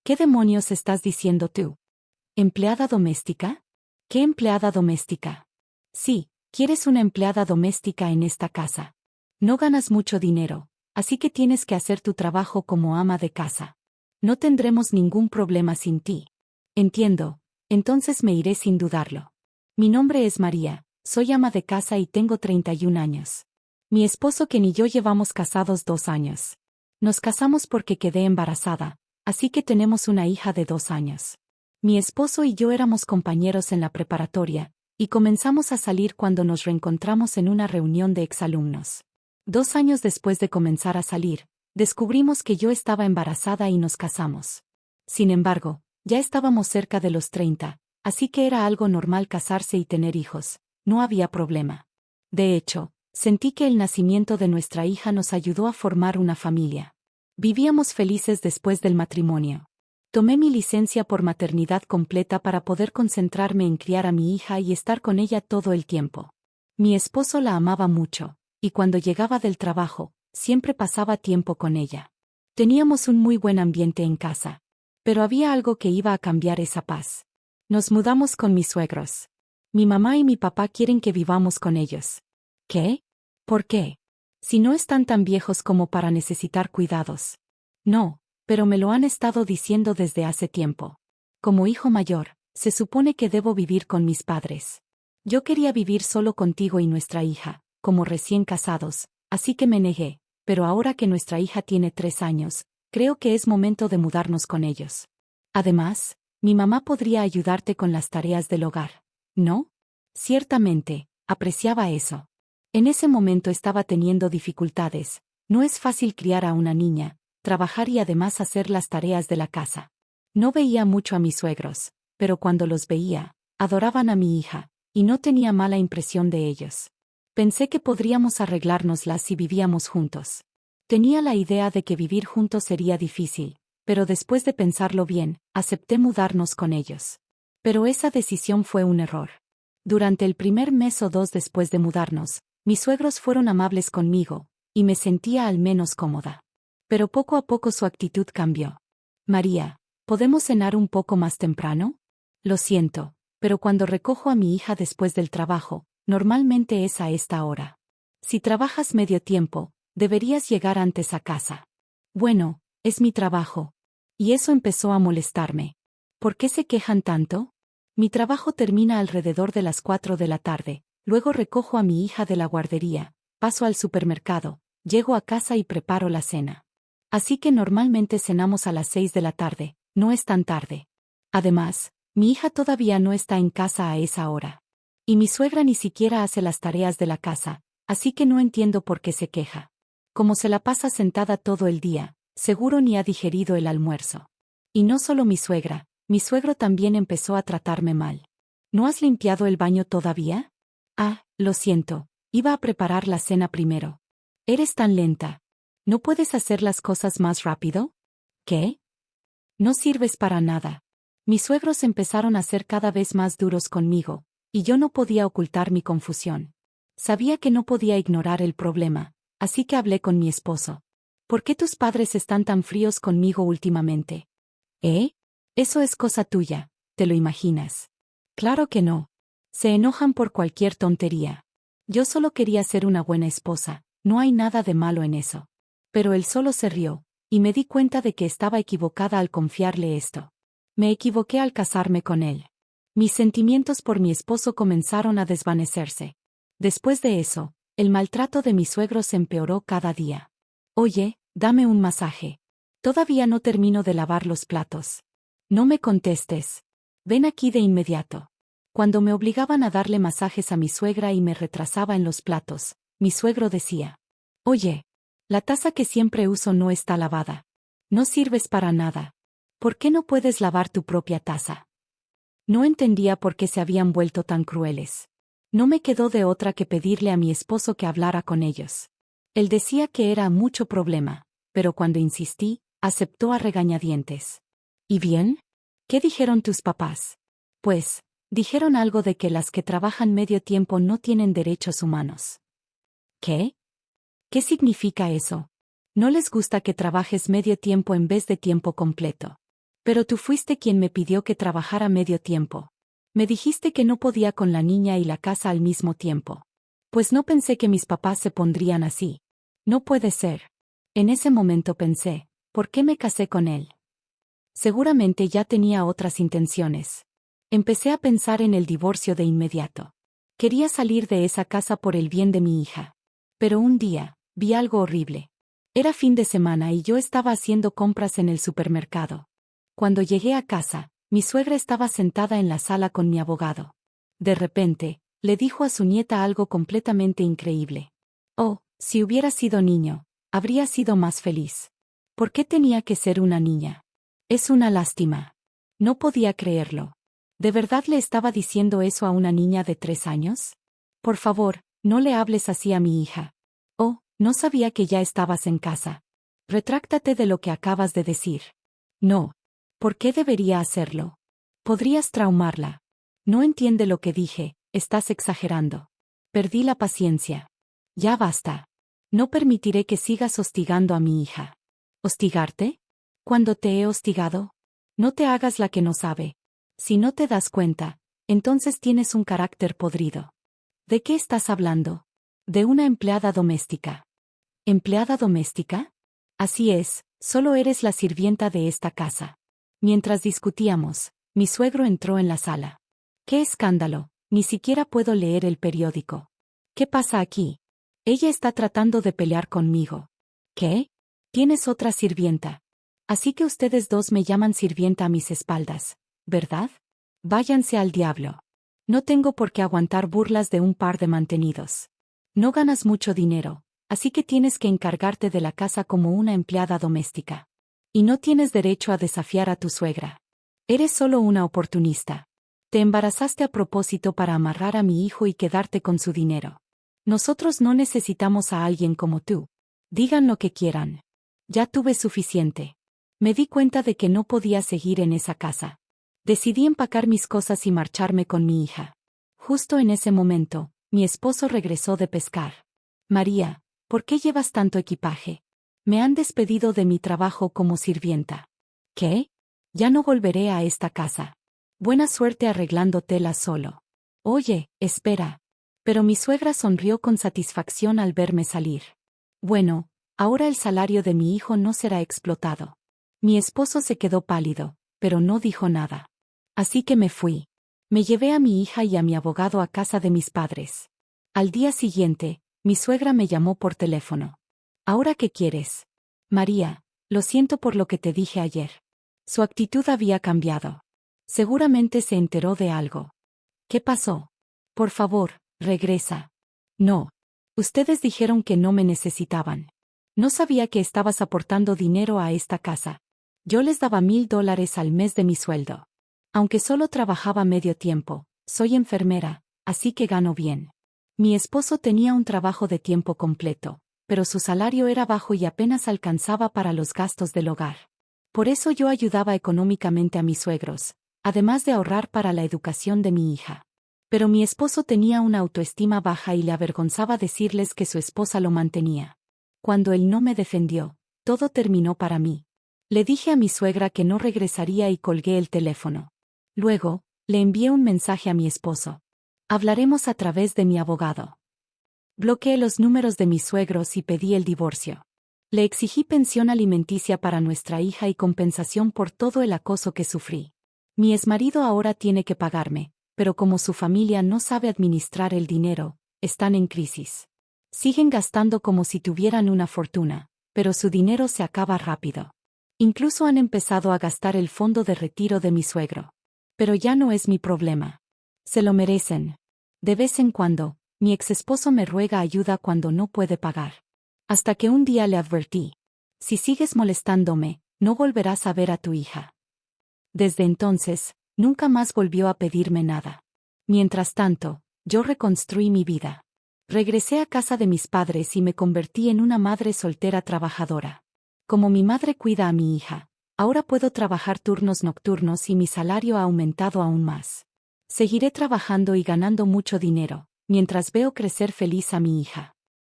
¿Qué demonios estás diciendo tú? ¿Empleada doméstica? ¿Qué empleada doméstica? Sí, quieres una empleada doméstica en esta casa. No ganas mucho dinero, así que tienes que hacer tu trabajo como ama de casa. No tendremos ningún problema sin ti. Entiendo, entonces me iré sin dudarlo. Mi nombre es María, soy ama de casa y tengo 31 años. Mi esposo Ken y yo llevamos casados 2 años. Nos casamos porque quedé embarazada, así que tenemos una hija de 2 años. Mi esposo y yo éramos compañeros en la preparatoria, y comenzamos a salir cuando nos reencontramos en una reunión de exalumnos. 2 años después de comenzar a salir, descubrimos que yo estaba embarazada y nos casamos. Sin embargo, ya estábamos cerca de los 30, así que era algo normal casarse y tener hijos, no había problema. De hecho, sentí que el nacimiento de nuestra hija nos ayudó a formar una familia. Vivíamos felices después del matrimonio. Tomé mi licencia por maternidad completa para poder concentrarme en criar a mi hija y estar con ella todo el tiempo. Mi esposo la amaba mucho, y cuando llegaba del trabajo, siempre pasaba tiempo con ella. Teníamos un muy buen ambiente en casa. Pero había algo que iba a cambiar esa paz. Nos mudamos con mis suegros. Mi mamá y mi papá quieren que vivamos con ellos. ¿Qué? ¿Por qué? Si no están tan viejos como para necesitar cuidados. No, pero me lo han estado diciendo desde hace tiempo. Como hijo mayor, se supone que debo vivir con mis padres. Yo quería vivir solo contigo y nuestra hija, como recién casados, así que me negué, pero ahora que nuestra hija tiene 3 años, creo que es momento de mudarnos con ellos. Además, mi mamá podría ayudarte con las tareas del hogar, ¿no? Ciertamente, apreciaba eso. En ese momento estaba teniendo dificultades. No es fácil criar a una niña, trabajar y además hacer las tareas de la casa. No veía mucho a mis suegros, pero cuando los veía, adoraban a mi hija, y no tenía mala impresión de ellos. Pensé que podríamos arreglárnoslas si vivíamos juntos. Tenía la idea de que vivir juntos sería difícil, pero después de pensarlo bien, acepté mudarnos con ellos. Pero esa decisión fue un error. Durante el primer mes o 2 después de mudarnos, mis suegros fueron amables conmigo, y me sentía al menos cómoda. Pero poco a poco su actitud cambió. María, ¿podemos cenar un poco más temprano? Lo siento, pero cuando recojo a mi hija después del trabajo, normalmente es a esta hora. Si trabajas medio tiempo, deberías llegar antes a casa. Bueno, es mi trabajo. Y eso empezó a molestarme. ¿Por qué se quejan tanto? Mi trabajo termina alrededor de las 4 de la tarde, luego recojo a mi hija de la guardería, paso al supermercado, llego a casa y preparo la cena. Así que normalmente cenamos a las 6 de la tarde, no es tan tarde. Además, mi hija todavía no está en casa a esa hora. Y mi suegra ni siquiera hace las tareas de la casa, así que no entiendo por qué se queja. Como se la pasa sentada todo el día, seguro ni ha digerido el almuerzo. Y no solo mi suegra, mi suegro también empezó a tratarme mal. ¿No has limpiado el baño todavía? Ah, lo siento, iba a preparar la cena primero. Eres tan lenta. ¿No puedes hacer las cosas más rápido? ¿Qué? No sirves para nada. Mis suegros empezaron a ser cada vez más duros conmigo, y yo no podía ocultar mi confusión. Sabía que no podía ignorar el problema, así que hablé con mi esposo. ¿Por qué tus padres están tan fríos conmigo últimamente? ¿Eh? Eso es cosa tuya, ¿te lo imaginas? Claro que no. Se enojan por cualquier tontería. Yo solo quería ser una buena esposa, no hay nada de malo en eso. Pero él solo se rió, y me di cuenta de que estaba equivocada al confiarle esto. Me equivoqué al casarme con él. Mis sentimientos por mi esposo comenzaron a desvanecerse. Después de eso, el maltrato de mis suegros empeoró cada día. Oye, dame un masaje. Todavía no termino de lavar los platos. No me contestes. Ven aquí de inmediato. Cuando me obligaban a darle masajes a mi suegra y me retrasaba en los platos, mi suegro decía: Oye, la taza que siempre uso no está lavada. No sirves para nada. ¿Por qué no puedes lavar tu propia taza? No entendía por qué se habían vuelto tan crueles. No me quedó de otra que pedirle a mi esposo que hablara con ellos. Él decía que era mucho problema, pero cuando insistí, aceptó a regañadientes. ¿Y bien? ¿Qué dijeron tus papás? Pues, dijeron algo de que las que trabajan medio tiempo no tienen derechos humanos. ¿Qué? ¿Qué significa eso? No les gusta que trabajes medio tiempo en vez de tiempo completo. Pero tú fuiste quien me pidió que trabajara medio tiempo. Me dijiste que no podía con la niña y la casa al mismo tiempo. Pues no pensé que mis papás se pondrían así. No puede ser. En ese momento pensé, ¿por qué me casé con él? Seguramente ya tenía otras intenciones. Empecé a pensar en el divorcio de inmediato. Quería salir de esa casa por el bien de mi hija. Pero un día, vi algo horrible. Era fin de semana y yo estaba haciendo compras en el supermercado. Cuando llegué a casa, mi suegra estaba sentada en la sala con mi abogado. De repente, le dijo a su nieta algo completamente increíble. Oh, si hubiera sido niño, habría sido más feliz. ¿Por qué tenía que ser una niña? Es una lástima. No podía creerlo. ¿De verdad le estaba diciendo eso a una niña de 3 años? Por favor, no le hables así a mi hija. Oh, no sabía que ya estabas en casa. Retráctate de lo que acabas de decir. No. ¿Por qué debería hacerlo? Podrías traumarla. No entiende lo que dije, estás exagerando. Perdí la paciencia. Ya basta. No permitiré que sigas hostigando a mi hija. ¿Hostigarte? ¿Cuándo te he hostigado? No te hagas la que no sabe. Si no te das cuenta, entonces tienes un carácter podrido. ¿De qué estás hablando? De una empleada doméstica. ¿Empleada doméstica? Así es, solo eres la sirvienta de esta casa. Mientras discutíamos, mi suegro entró en la sala. ¡Qué escándalo! Ni siquiera puedo leer el periódico. ¿Qué pasa aquí? Ella está tratando de pelear conmigo. ¿Qué? Tienes otra sirvienta. Así que ustedes dos me llaman sirvienta a mis espaldas, ¿verdad? Váyanse al diablo. No tengo por qué aguantar burlas de un par de mantenidos. No ganas mucho dinero, así que tienes que encargarte de la casa como una empleada doméstica. Y no tienes derecho a desafiar a tu suegra. Eres solo una oportunista. Te embarazaste a propósito para amarrar a mi hijo y quedarte con su dinero. Nosotros no necesitamos a alguien como tú. Digan lo que quieran. Ya tuve suficiente. Me di cuenta de que no podía seguir en esa casa. Decidí empacar mis cosas y marcharme con mi hija. Justo en ese momento, mi esposo regresó de pescar. María, ¿por qué llevas tanto equipaje? Me han despedido de mi trabajo como sirvienta. ¿Qué? Ya no volveré a esta casa. Buena suerte arreglando telas solo. Oye, espera. Pero mi suegra sonrió con satisfacción al verme salir. Bueno, ahora el salario de mi hijo no será explotado. Mi esposo se quedó pálido, pero no dijo nada. Así que me fui. Me llevé a mi hija y a mi abogado a casa de mis padres. Al día siguiente, mi suegra me llamó por teléfono. ¿Ahora qué quieres? María, lo siento por lo que te dije ayer. Su actitud había cambiado. Seguramente se enteró de algo. ¿Qué pasó? Por favor, regresa. No. Ustedes dijeron que no me necesitaban. No sabía que estabas aportando dinero a esta casa. Yo les daba $1000 al mes de mi sueldo. Aunque solo trabajaba medio tiempo, soy enfermera, así que gano bien. Mi esposo tenía un trabajo de tiempo completo, pero su salario era bajo y apenas alcanzaba para los gastos del hogar. Por eso yo ayudaba económicamente a mis suegros, además de ahorrar para la educación de mi hija. Pero mi esposo tenía una autoestima baja y le avergonzaba decirles que su esposa lo mantenía. Cuando él no me defendió, todo terminó para mí. Le dije a mi suegra que no regresaría y colgué el teléfono. Luego, le envié un mensaje a mi esposo. Hablaremos a través de mi abogado. Bloqueé los números de mis suegros y pedí el divorcio. Le exigí pensión alimenticia para nuestra hija y compensación por todo el acoso que sufrí. Mi exmarido ahora tiene que pagarme, pero como su familia no sabe administrar el dinero, están en crisis. Siguen gastando como si tuvieran una fortuna, pero su dinero se acaba rápido. Incluso han empezado a gastar el fondo de retiro de mi suegro. Pero ya no es mi problema. Se lo merecen. De vez en cuando, mi exesposo me ruega ayuda cuando no puede pagar. Hasta que un día le advertí. Si sigues molestándome, no volverás a ver a tu hija. Desde entonces, nunca más volvió a pedirme nada. Mientras tanto, yo reconstruí mi vida. Regresé a casa de mis padres y me convertí en una madre soltera trabajadora. Como mi madre cuida a mi hija, ahora puedo trabajar turnos nocturnos y mi salario ha aumentado aún más. Seguiré trabajando y ganando mucho dinero, mientras veo crecer feliz a mi hija.